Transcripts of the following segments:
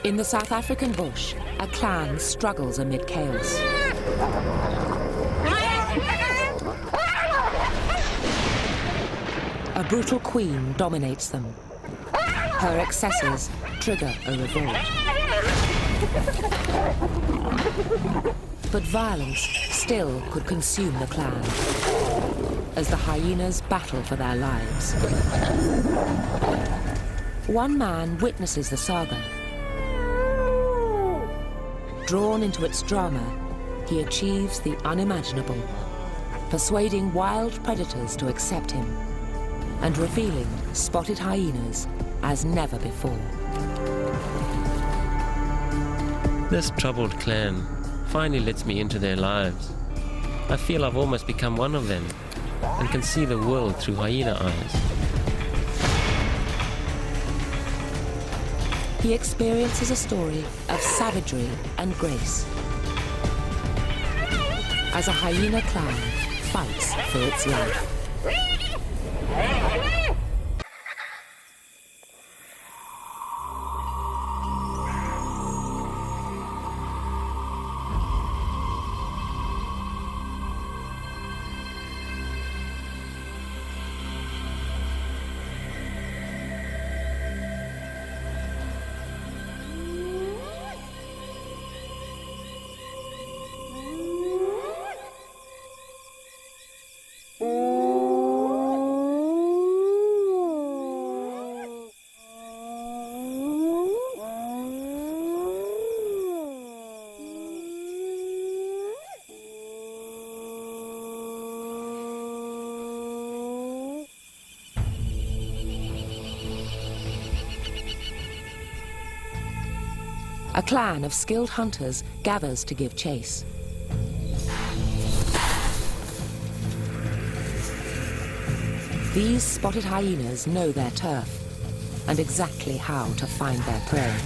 In the South African bush, a clan struggles amid chaos. A brutal queen dominates them. Her excesses trigger a revolt. But violence still could consume the clan as the hyenas battle for their lives. One man witnesses the saga. Drawn into its drama, he achieves the unimaginable, persuading wild predators to accept him and revealing spotted hyenas as never before. This troubled clan finally lets me into their lives. I feel I've almost become one of them and can see the world through hyena eyes. He experiences a story of savagery and grace as a hyena clan fights for its life. A clan of skilled hunters gathers to give chase. These spotted hyenas know their turf and exactly how to find their prey.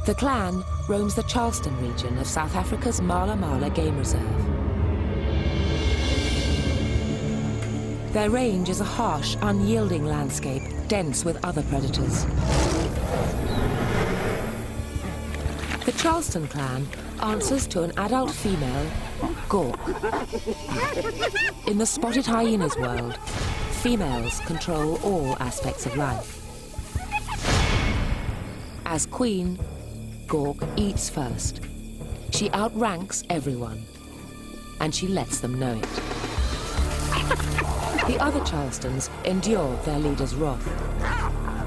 The clan roams the Charleston region of South Africa's Mala Mala Game Reserve. Their range is a harsh, unyielding landscape, dense with other predators. The Charleston clan answers to an adult female, Gawk. In the spotted hyenas world, females control all aspects of life. As queen, Gawk eats first. She outranks everyone, and she lets them know it. The other Charlestons endure their leader's wrath,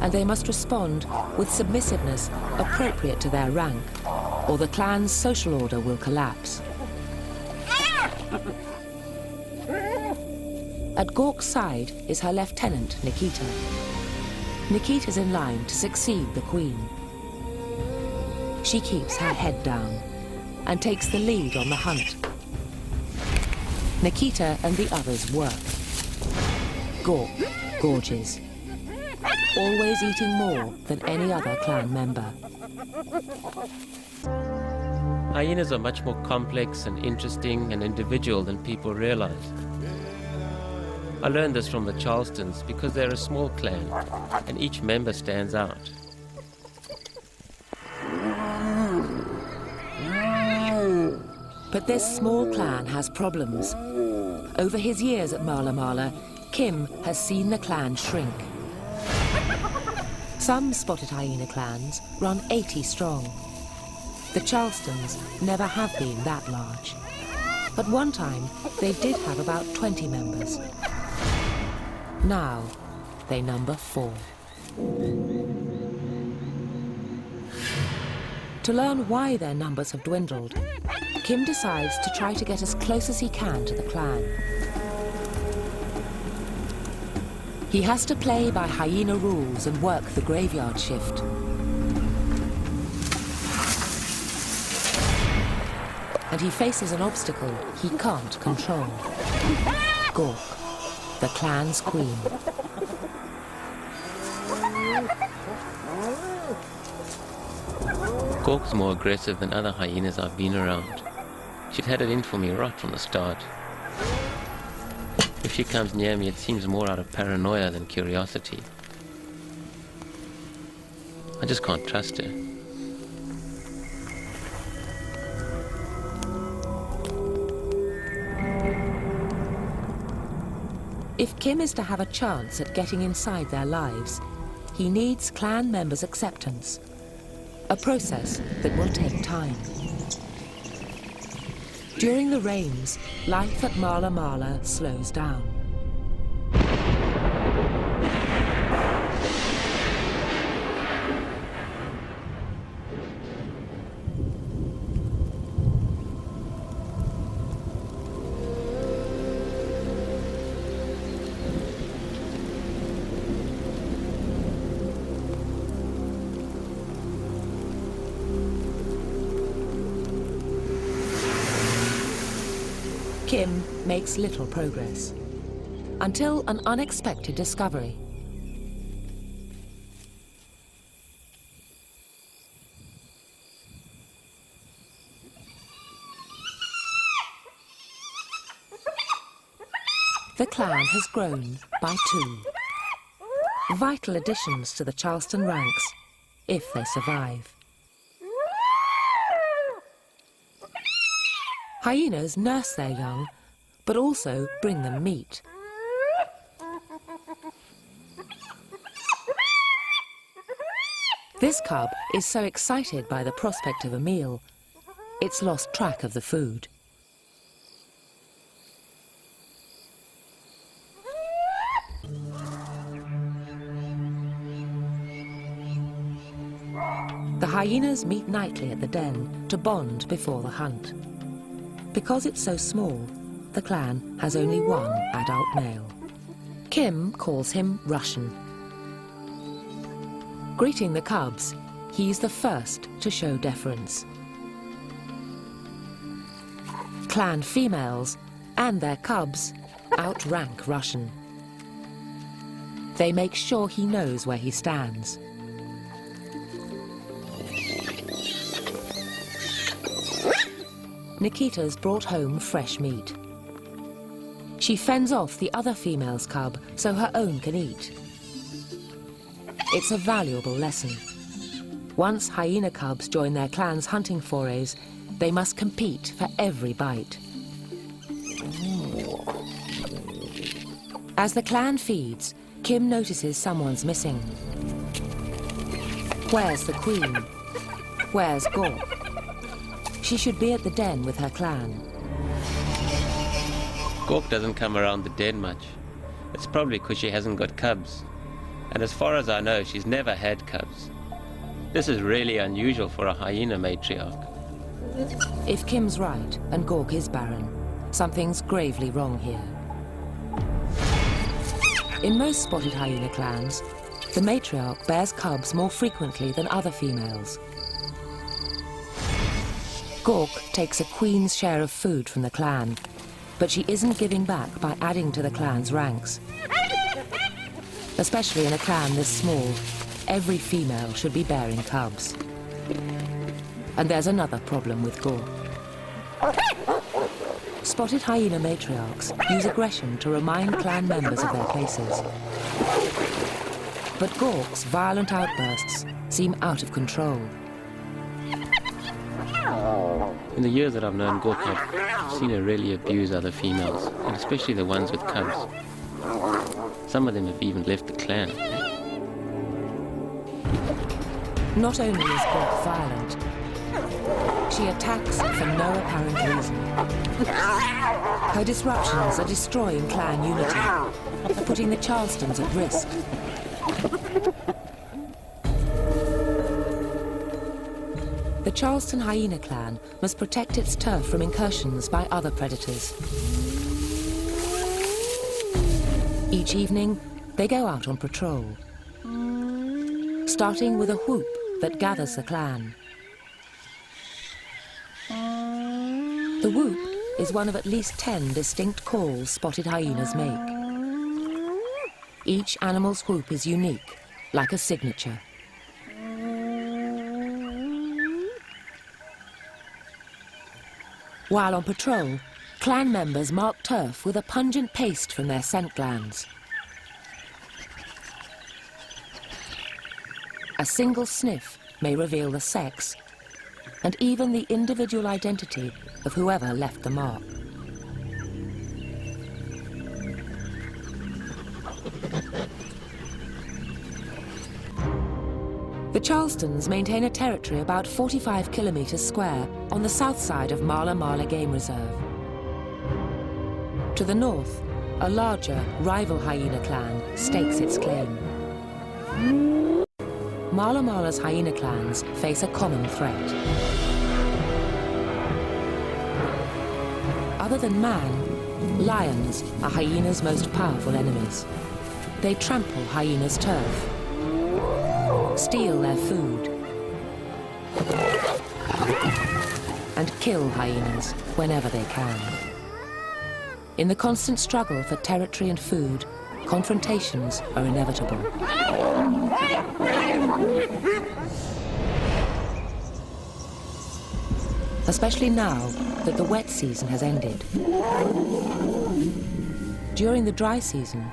and they must respond with submissiveness appropriate to their rank, or the clan's social order will collapse. At Gawk's side is her lieutenant, Nikita. Nikita's in line to succeed the queen. She keeps her head down and takes the lead on the hunt. Nikita and the others work. Gawk gorges, always eating more than any other clan member. Hyenas are much more complex and interesting and individual than people realize. I learned this from the Charlestons because they're a small clan and each member stands out. But this small clan has problems. Over his years at Mala Mala, Kim has seen the clan shrink. Some spotted hyena clans run 80 strong. The Charlestons never have been that large. At one time, they did have about 20 members. Now, they number 4. To learn why their numbers have dwindled, Kim decides to try to get as close as he can to the clan. He has to play by hyena rules and work the graveyard shift. And he faces an obstacle he can't control. Gork, the clan's queen. Gork's more aggressive than other hyenas I've been around. She'd had it in for me right from the start. If she comes near me, it seems more out of paranoia than curiosity. I just can't trust her. If Kim is to have a chance at getting inside their lives, he needs clan members' acceptance, a process that will take time. During the rains, life at Mala Mala slows down. Kim makes little progress, until an unexpected discovery. The clan has grown by 2. Vital additions to the Charleston ranks, if they survive. Hyenas nurse their young, but also bring them meat. This cub is so excited by the prospect of a meal, it's lost track of the food. The hyenas meet nightly at the den to bond before the hunt. Because it's so small, the clan has only one adult male. Kim calls him Russian. Greeting the cubs, he's the first to show deference. Clan females and their cubs outrank Russian. They make sure he knows where he stands. Nikita's brought home fresh meat. She fends off the other female's cub so her own can eat. It's a valuable lesson. Once hyena cubs join their clan's hunting forays, they must compete for every bite. As the clan feeds, Kim notices someone's missing. Where's the queen? Where's Gork? She should be at the den with her clan. Gork doesn't come around the den much. It's probably because she hasn't got cubs. And as far as I know, she's never had cubs. This is really unusual for a hyena matriarch. If Kim's right and Gork is barren, something's gravely wrong here. In most spotted hyena clans, the matriarch bears cubs more frequently than other females. Gork takes a queen's share of food from the clan, but she isn't giving back by adding to the clan's ranks. Especially in a clan this small, every female should be bearing cubs. And there's another problem with Gork. Spotted hyena matriarchs use aggression to remind clan members of their places. But Gork's violent outbursts seem out of control. In the years that I've known Gork, I've seen her really abuse other females, and especially the ones with cubs. Some of them have even left the clan. Not only is Gork violent, she attacks for no apparent reason. Her disruptions are destroying clan unity, putting the Charlestons at risk. The Charleston hyena clan must protect its turf from incursions by other predators. Each evening, they go out on patrol, starting with a whoop that gathers the clan. The whoop is one of at least 10 distinct calls spotted hyenas make. Each animal's whoop is unique, like a signature. While on patrol, clan members mark turf with a pungent paste from their scent glands. A single sniff may reveal the sex, and even the individual identity of whoever left the mark. The Charlestons maintain a territory about 45 kilometres square on the south side of Mala Mala Game Reserve. To the north, a larger rival hyena clan stakes its claim. Mala Mala's hyena clans face a common threat. Other than man, lions are hyenas' most powerful enemies. They trample hyenas' turf, steal their food, and kill hyenas whenever they can. In the constant struggle for territory and food, confrontations are inevitable. Especially now that the wet season has ended. During the dry season,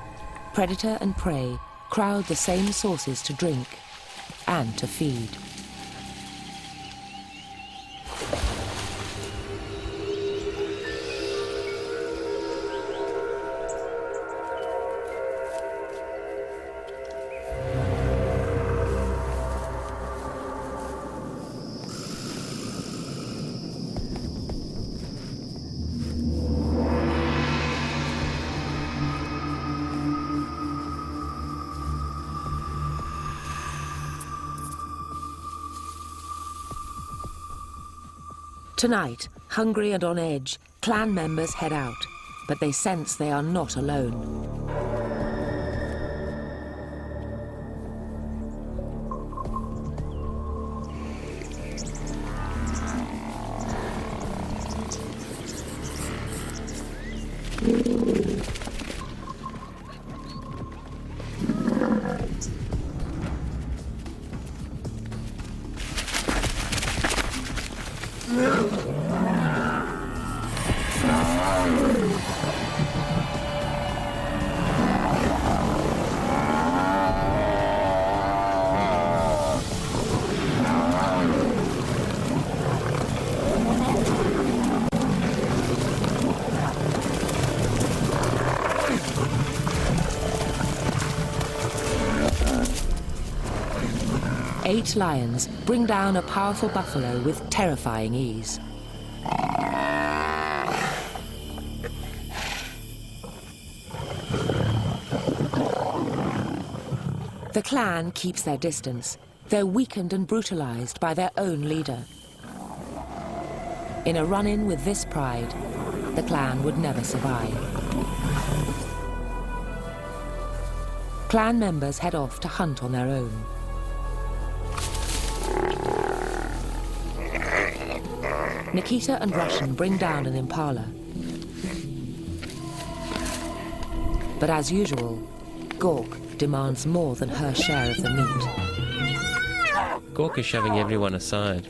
predator and prey crowd the same sources to drink and to feed. Tonight, hungry and on edge, clan members head out, but they sense they are not alone. Eight lions bring down a powerful buffalo with terrifying ease. The clan keeps their distance. They're weakened and brutalized by their own leader. In a run-in with this pride, the clan would never survive. Clan members head off to hunt on their own. Nikita and Russian bring down an impala. But as usual, Gork demands more than her share of the meat. Gork is shoving everyone aside.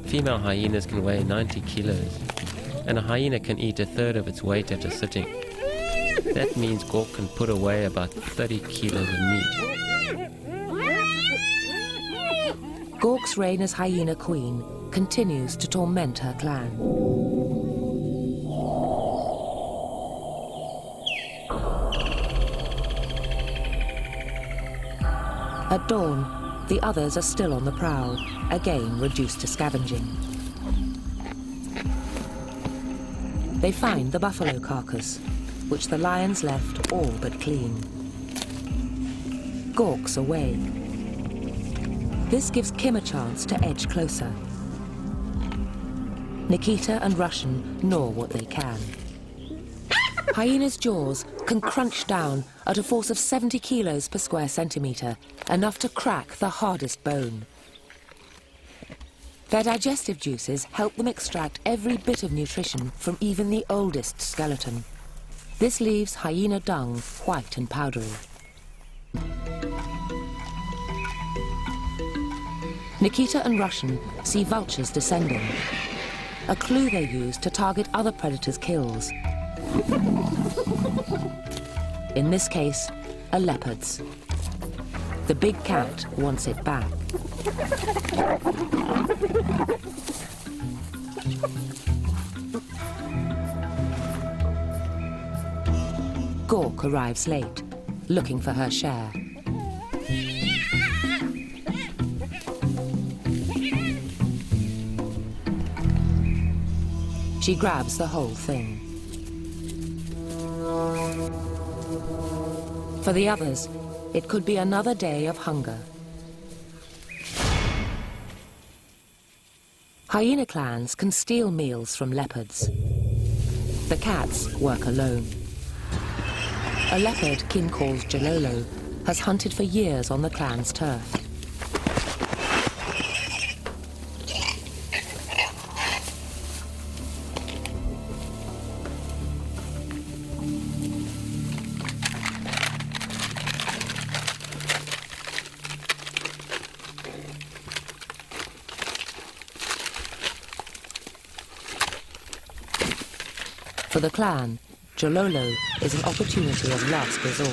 Female hyenas can weigh 90 kilos, and a hyena can eat a third of its weight at a sitting. That means Gork can put away about 30 kilos of meat. Gork's reign as hyena queen continues to torment her clan. At dawn, the others are still on the prowl, again reduced to scavenging. They find the buffalo carcass, which the lions left all but clean. Gork's away. This gives Kim a chance to edge closer. Nikita and Russian gnaw what they can. Hyena's jaws can crunch down at a force of 70 kilos per square centimetre, enough to crack the hardest bone. Their digestive juices help them extract every bit of nutrition from even the oldest skeleton. This leaves hyena dung white and powdery. Nikita and Russian see vultures descending, a clue they use to target other predators' kills. In this case, a leopard's. The big cat wants it back. Gawk arrives late, looking for her share. She grabs the whole thing. For the others, it could be another day of hunger. Hyena clans can steal meals from leopards. The cats work alone. A leopard Kim calls Jalolo has hunted for years on the clan's turf. For the clan, Jalolo is an opportunity of last resort.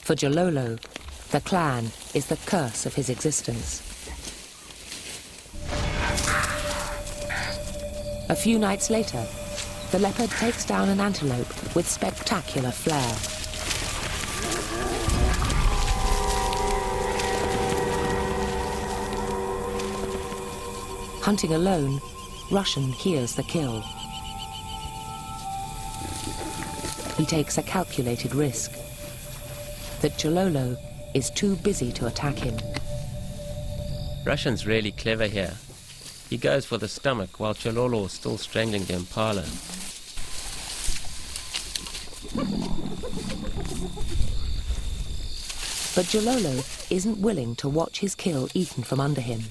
For Jalolo, the clan is the curse of his existence. A few nights later, the leopard takes down an antelope with spectacular flair. Hunting alone, Russian hears the kill. He takes a calculated risk that Jalolo is too busy to attack him. Russian's really clever here. He goes for the stomach while Jalolo is still strangling the impala. But Jalolo isn't willing to watch his kill eaten from under him.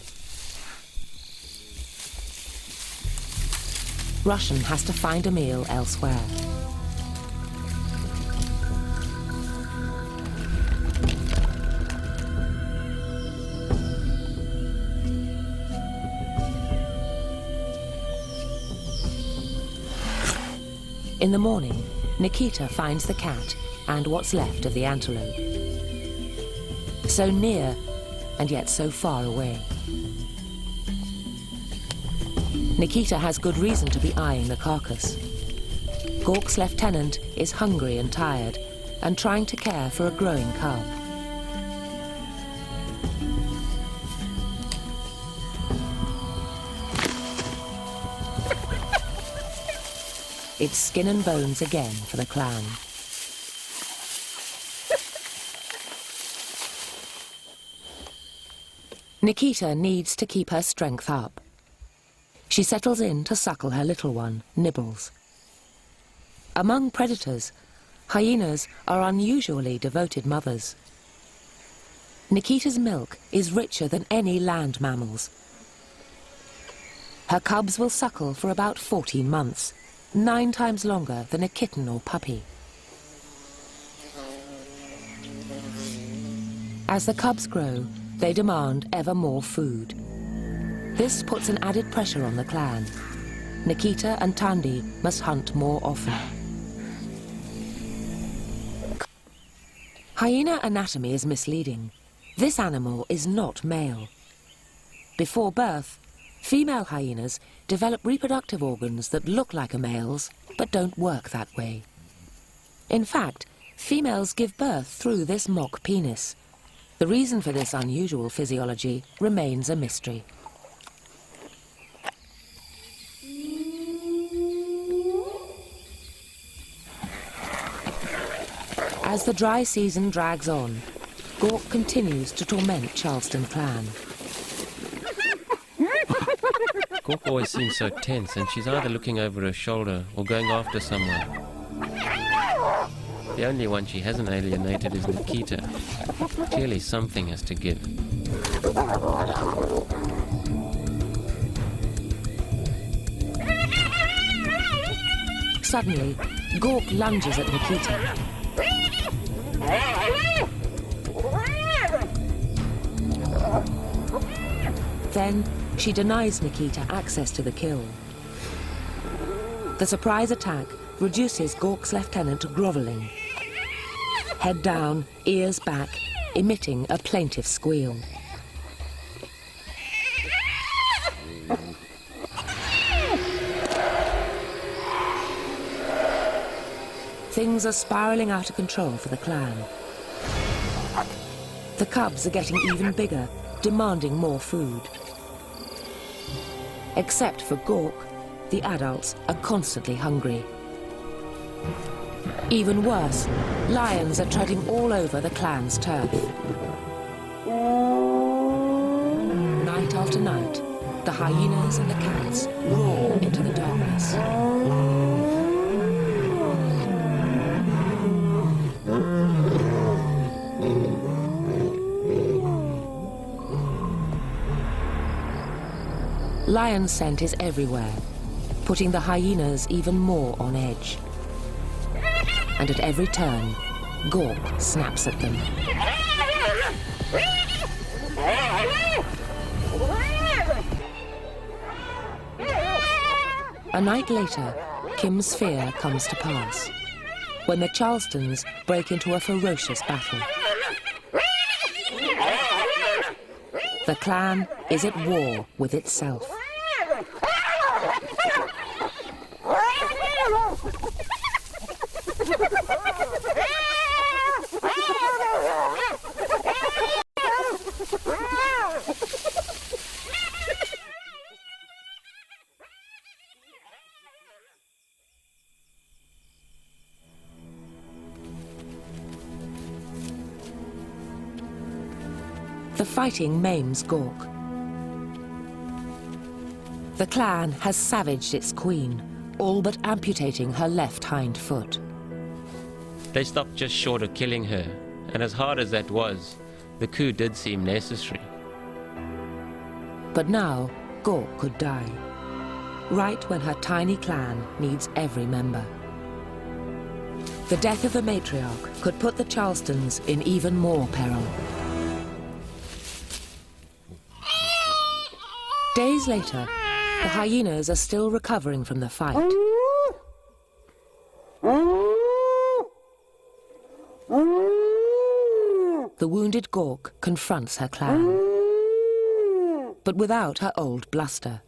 Russian has to find a meal elsewhere. In the morning, Nikita finds the cat and what's left of the antelope. So near, and yet so far away. Nikita has good reason to be eyeing the carcass. Gawk's lieutenant is hungry and tired, and trying to care for a growing cub. It's skin and bones again for the clan. Nikita needs to keep her strength up. She settles in to suckle her little one, Nibbles. Among predators, hyenas are unusually devoted mothers. Nikita's milk is richer than any land mammals. Her cubs will suckle for about 14 months. 9 times longer than a kitten or puppy. As the cubs grow, they demand ever more food. This puts an added pressure on the clan. Nikita and Tandi must hunt more often. Hyena anatomy is misleading. This animal is not male. Before birth, female hyenas develop reproductive organs that look like a male's, but don't work that way. In fact, females give birth through this mock penis. The reason for this unusual physiology remains a mystery. As the dry season drags on, Gawk continues to torment Charleston clan. Gawk always seems so tense, and she's either looking over her shoulder or going after someone. The only one she hasn't alienated is Nikita. Clearly something has to give. Suddenly, Gork lunges at Nikita. Then, she denies Nikita access to the kill. The surprise attack reduces Gork's lieutenant to grovelling. Head down, ears back, emitting a plaintive squeal. Things are spiralling out of control for the clan. The cubs are getting even bigger, demanding more food. Except for Gork, the adults are constantly hungry. Even worse, lions are treading all over the clan's turf. Night after night, the hyenas and the cats roar into the darkness. Lion scent is everywhere, putting the hyenas even more on edge. And at every turn, Gork snaps at them. A night later, Kim's fear comes to pass, when the Charlestons break into a ferocious battle. The clan is at war with itself. The fighting maims Gork. The clan has savaged its queen, all but amputating her left hind foot. They stopped just short of killing her, and as hard as that was, the coup did seem necessary. But now, Gork could die, right when her tiny clan needs every member. The death of the matriarch could put the Charlestons in even more peril. Days later, the hyenas are still recovering from the fight. The wounded Gork confronts her clan, but without her old bluster.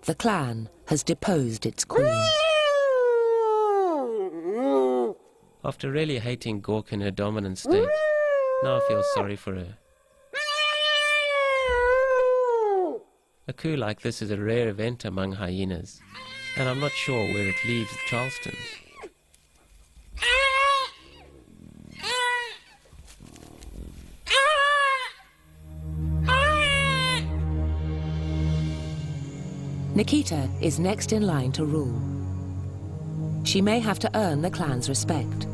The clan has deposed its queen. After really hating Gork in her dominant state, now I feel sorry for her. A coup like this is a rare event among hyenas, and I'm not sure where it leaves the Charlestons. Nikita is next in line to rule. She may have to earn the clan's respect.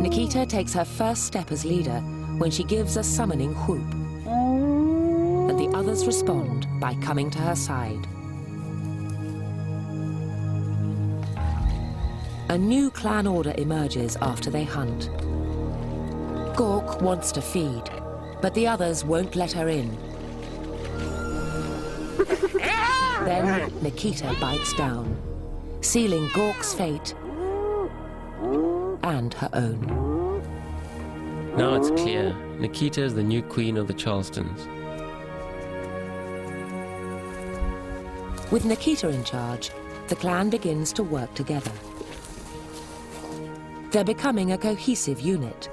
Nikita takes her first step as leader when she gives a summoning whoop, and the others respond by coming to her side. A new clan order emerges after they hunt. Gork wants to feed, but the others won't let her in. Then Nikita bites down, sealing Gork's fate and her own. Now it's clear, Nikita is the new queen of the Charlestons. With Nikita in charge, the clan begins to work together. They're becoming a cohesive unit.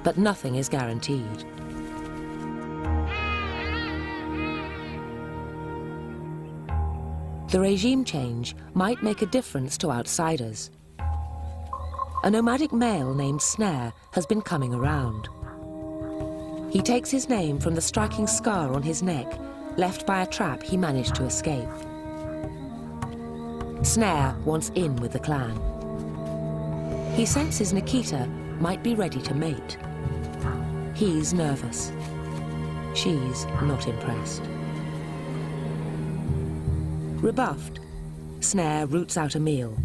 But nothing is guaranteed. The regime change might make a difference to outsiders. A nomadic male named Snare has been coming around. He takes his name from the striking scar on his neck, left by a trap he managed to escape. Snare wants in with the clan. He senses Nikita might be ready to mate. He's nervous. She's not impressed. Rebuffed, Snare roots out a meal.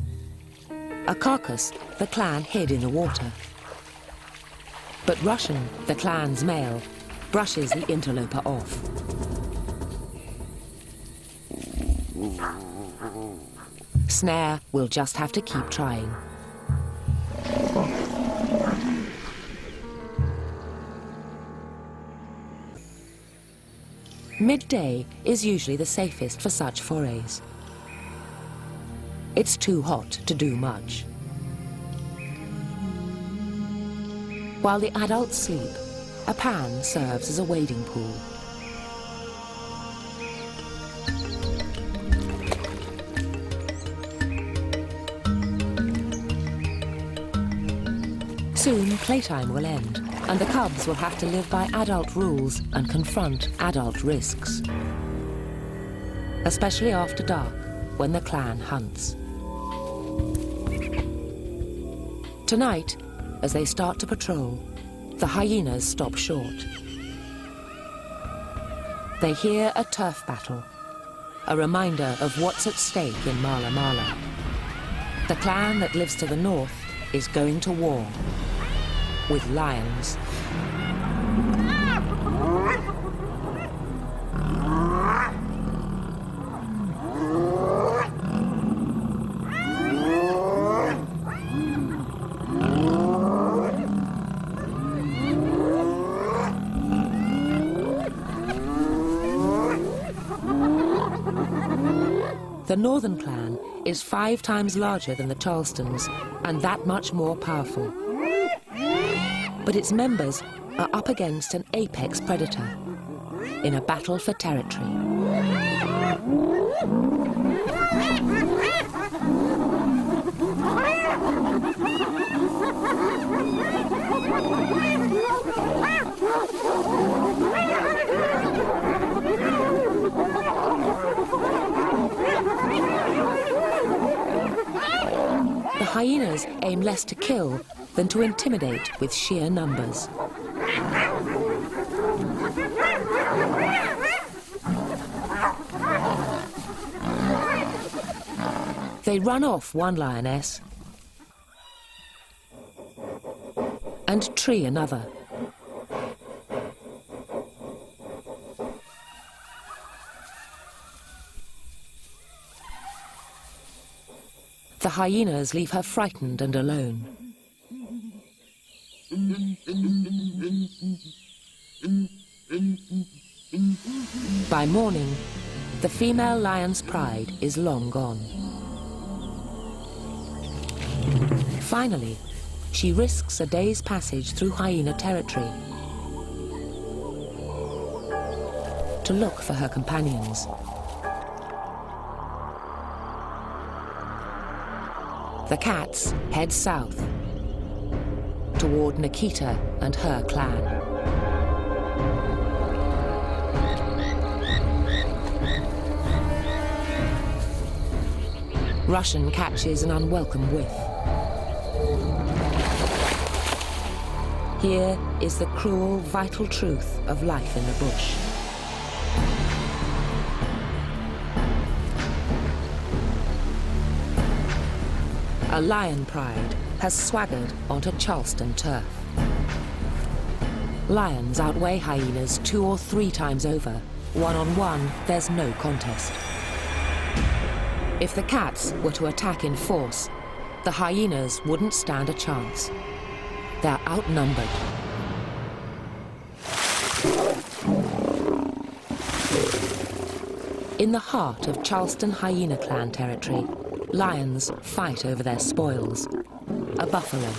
A carcass the clan hid in the water. But Russian, the clan's male, brushes the interloper off. Snare will just have to keep trying. Midday is usually the safest for such forays. It's too hot to do much. While the adults sleep, a pan serves as a wading pool. Soon, playtime will end, and the cubs will have to live by adult rules and confront adult risks. Especially after dark, when the clan hunts. Tonight, as they start to patrol, the hyenas stop short. They hear a turf battle, a reminder of what's at stake in Mala Mala. The clan that lives to the north is going to war with lions. The northern clan is 5 times larger than the Charlestons and that much more powerful. But its members are up against an apex predator in a battle for territory. The hyenas aim less to kill than to intimidate with sheer numbers. They run off one lioness and tree another. The hyenas leave her frightened and alone. By morning, the female lion's pride is long gone. Finally, she risks a day's passage through hyena territory to look for her companions. The cats head south toward Nikita and her clan. Russian catches an unwelcome whiff. Here is the cruel, vital truth of life in the bush. A lion pride has swaggered onto Charleston turf. Lions outweigh hyenas 2 or 3 times over. One-on-one, there's no contest. If the cats were to attack in force, the hyenas wouldn't stand a chance. They're outnumbered. In the heart of Charleston hyena clan territory, lions fight over their spoils. A buffalo.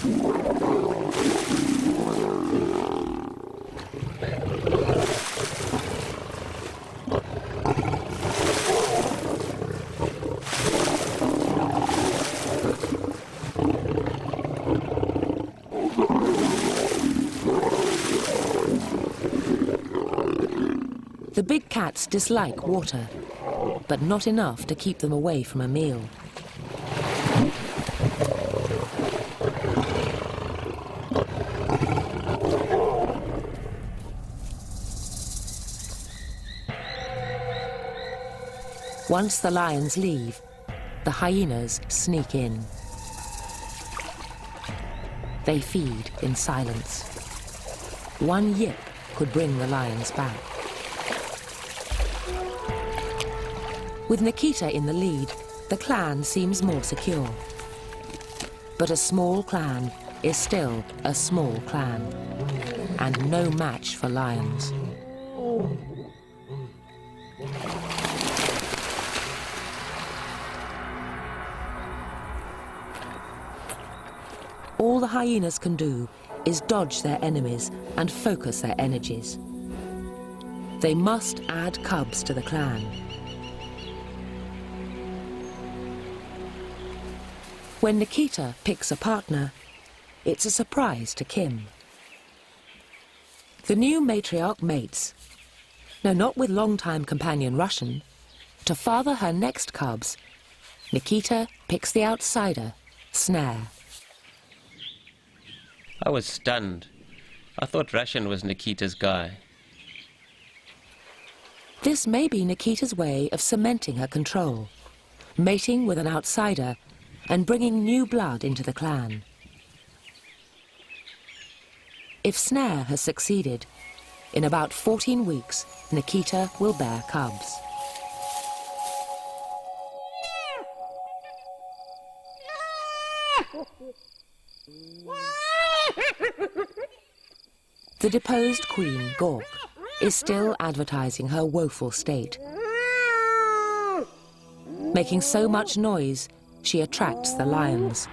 The big cats dislike water, but not enough to keep them away from a meal. Once the lions leave, the hyenas sneak in. They feed in silence. One yip could bring the lions back. With Nikita in the lead, the clan seems more secure. But a small clan is still a small clan, and no match for lions. All the hyenas can do is dodge their enemies and focus their energies. They must add cubs to the clan. When Nikita picks a partner, it's a surprise to Kim. The new matriarch mates. No, not with longtime companion Russian. To father her next cubs, Nikita picks the outsider, Snare. I was stunned. I thought Russian was Nikita's guy. This may be Nikita's way of cementing her control, mating with an outsider and bringing new blood into the clan. If Snare has succeeded, in about 14 weeks, Nikita will bear cubs. The deposed queen, Gork, is still advertising her woeful state. Making so much noise, she attracts the lions.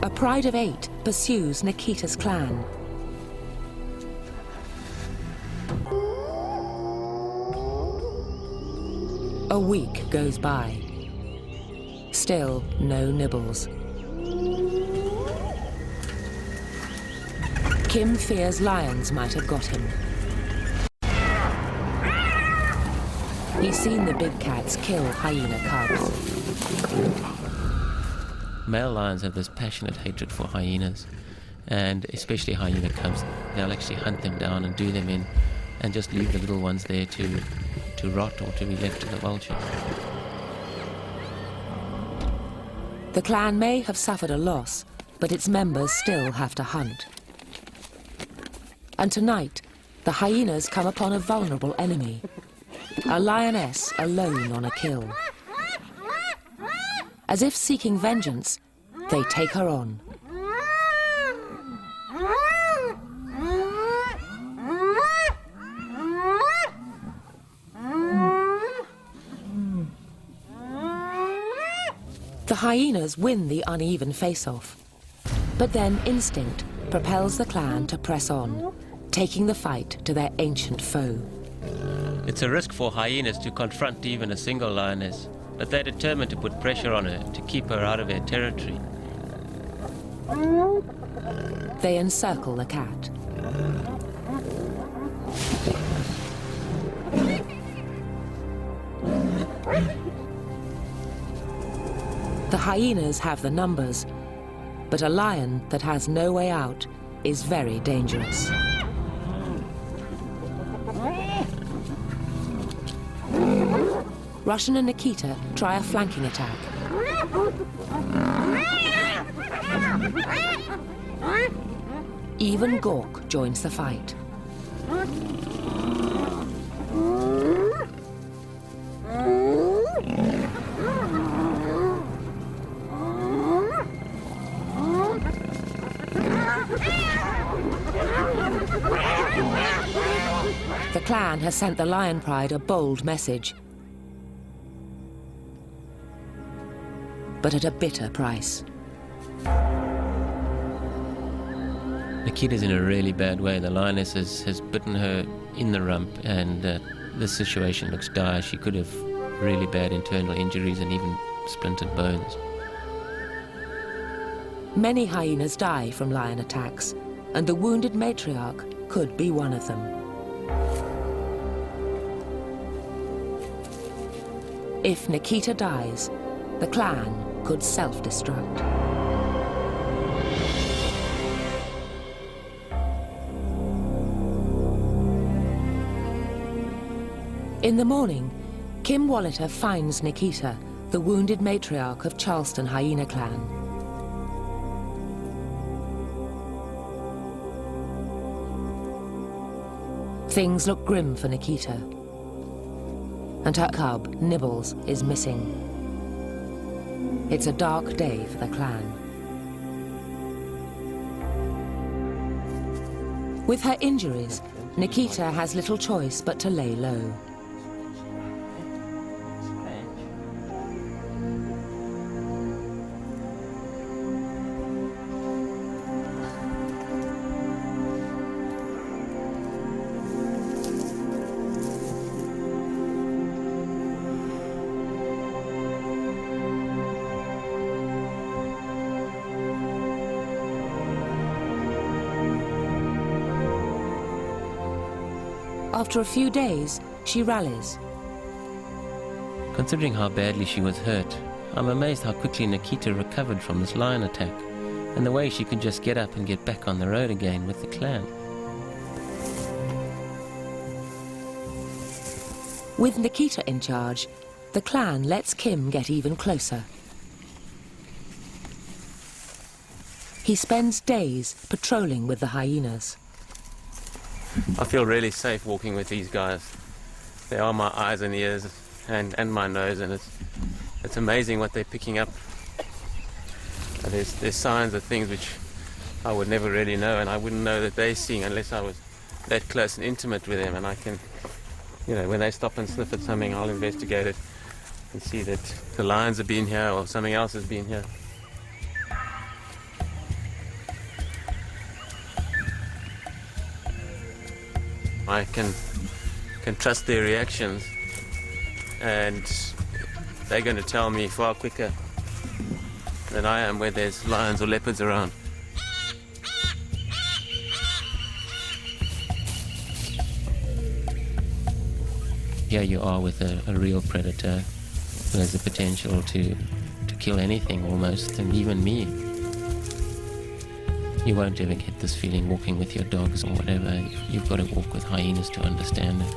A pride of 8 pursues Nikita's clan. A week goes by. Still no nibbles. Kim fears lions might have got him. He's seen the big cats kill hyena cubs. Male lions have this passionate hatred for hyenas, and especially hyena cubs. They'll actually hunt them down and do them in, and just leave the little ones there to rot or to be left to the vultures. The clan may have suffered a loss, but its members still have to hunt. And tonight, the hyenas come upon a vulnerable enemy, a lioness alone on a kill. As if seeking vengeance, they take her on. The hyenas win the uneven face-off, but then instinct propels the clan to press on, taking the fight to their ancient foe. It's a risk for hyenas to confront even a single lioness, but they're determined to put pressure on her to keep her out of their territory. They encircle the cat. The hyenas have the numbers, but a lion that has no way out is very dangerous. Russian and Nikita try a flanking attack. Even Gork joins the fight. The clan has sent the lion pride a bold message, but at a bitter price. Nikita's in a really bad way. The lioness has bitten her in the rump, and this situation looks dire. She could have really bad internal injuries and even splintered bones. Many hyenas die from lion attacks, and the wounded matriarch could be one of them. If Nikita dies, the clan could self-destruct. In the morning, Kim Wallater finds Nikita, the wounded matriarch of Charleston hyena clan. Things look grim for Nikita, and her cub, Nibbles, is missing. It's a dark day for the clan. With her injuries, Nikita has little choice but to lay low. After a few days, she rallies. Considering how badly she was hurt, I'm amazed how quickly Nikita recovered from this lion attack, and the way she could just get up and get back on the road again with the clan. With Nikita in charge, the clan lets Kim get even closer. He spends days patrolling with the hyenas. I feel really safe walking with these guys. They are my eyes and ears and my nose, and it's amazing what they're picking up. There's signs of things which I would never really know, and I wouldn't know that they're seeing unless I was that close and intimate with them. And I can, when they stop and sniff at something, I'll investigate it and see that the lions have been here or something else has been here. I can trust their reactions, and they're going to tell me far quicker than I am where there's lions or leopards around. Here you are with a real predator who has the potential to kill anything almost, and even me. You won't ever get this feeling walking with your dogs or whatever. You've got to walk with hyenas to understand it.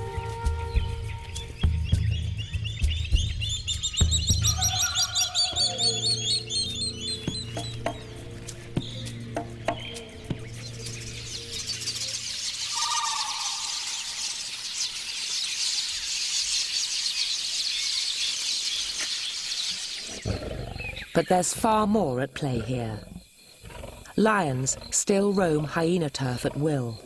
But there's far more at play here. Lions still roam hyena turf at will.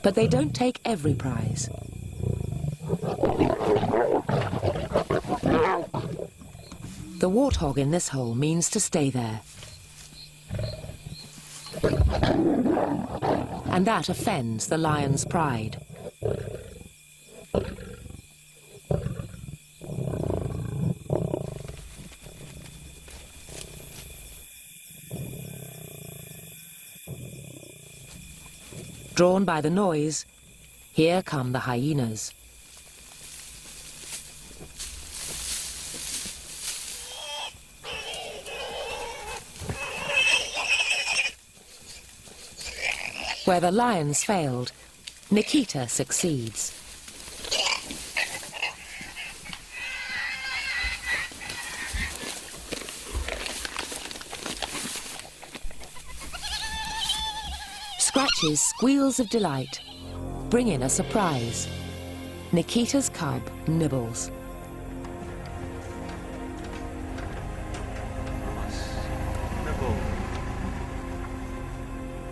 But they don't take every prize. The warthog in this hole means to stay there. And that offends the lion's pride. Drawn by the noise, here come the hyenas. Where the lions failed, Nikita succeeds. Scratches, squeals of delight bring in a surprise. Nikita's cub, Nibbles.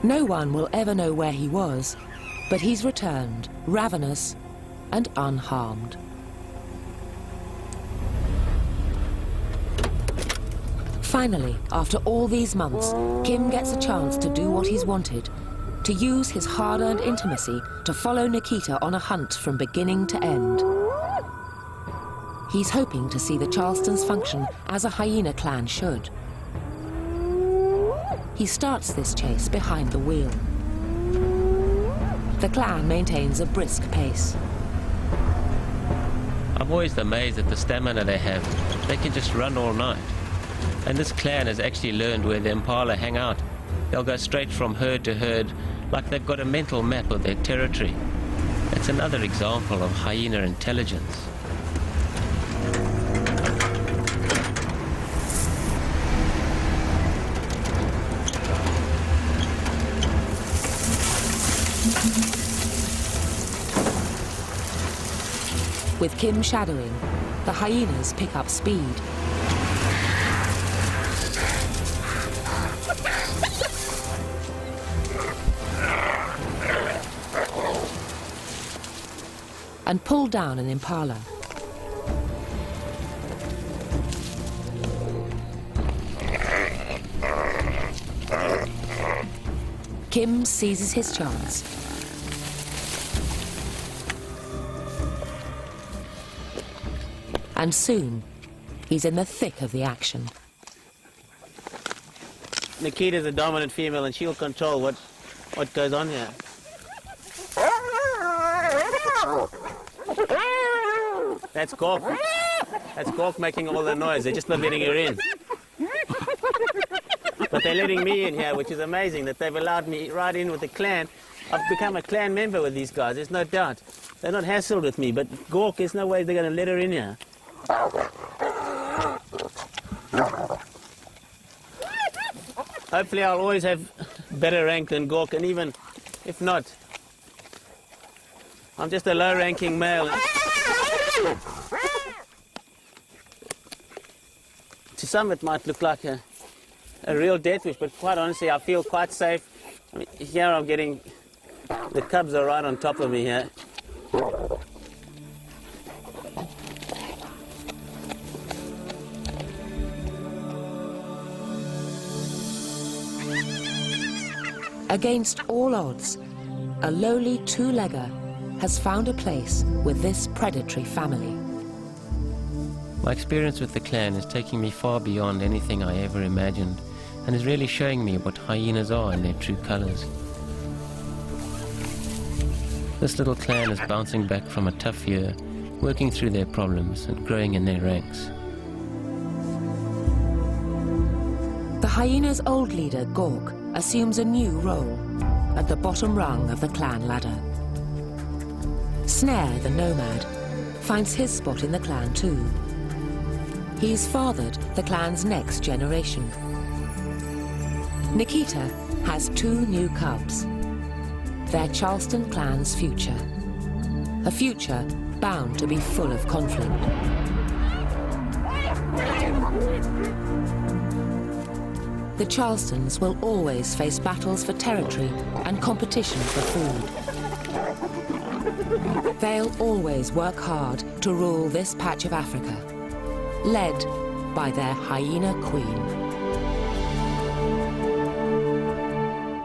No one will ever know where he was, but he's returned, ravenous and unharmed. Finally, after all these months, Kim gets a chance to do what he's wanted, to use his hard-earned intimacy to follow Nikita on a hunt from beginning to end. He's hoping to see the Charlestons function as a hyena clan should. He starts this chase behind the wheel. The clan maintains a brisk pace. I'm always amazed at the stamina they have. They can just run all night. And this clan has actually learned where the impala hang out. They'll go straight from herd to herd, like they've got a mental map of their territory. It's another example of hyena intelligence. With Kim shadowing, the hyenas pick up speed. And pull down an impala. Kim seizes his chance. And soon, he's in the thick of the action. Nikita's a dominant female and she'll control what goes on here. That's Gork. That's Gork making all the noise. They're just not letting her in. But they're letting me in here, which is amazing that they've allowed me right in with the clan. I've become a clan member with these guys, there's no doubt. They're not hassled with me, but Gork, there's no way they're going to let her in here. Hopefully I'll always have better rank than Gork, and even if not, I'm just a low-ranking male. To some it might look like a real death wish, but quite honestly I feel quite safe. I mean, here I'm getting, the cubs are right on top of me here. Against all odds, a lowly two-legger has found a place with this predatory family. My experience with the clan is taking me far beyond anything I ever imagined, and is really showing me what hyenas are in their true colors. This little clan is bouncing back from a tough year, working through their problems and growing in their ranks. The hyena's old leader, Gork, assumes a new role at the bottom rung of the clan ladder. Snare, the nomad, finds his spot in the clan too. He's fathered the clan's next generation. Nikita has 2 new cubs. They're Charleston clan's future. A future bound to be full of conflict. The Charlestons will always face battles for territory and competition for food. They'll always work hard to rule this patch of Africa, led by their hyena queen.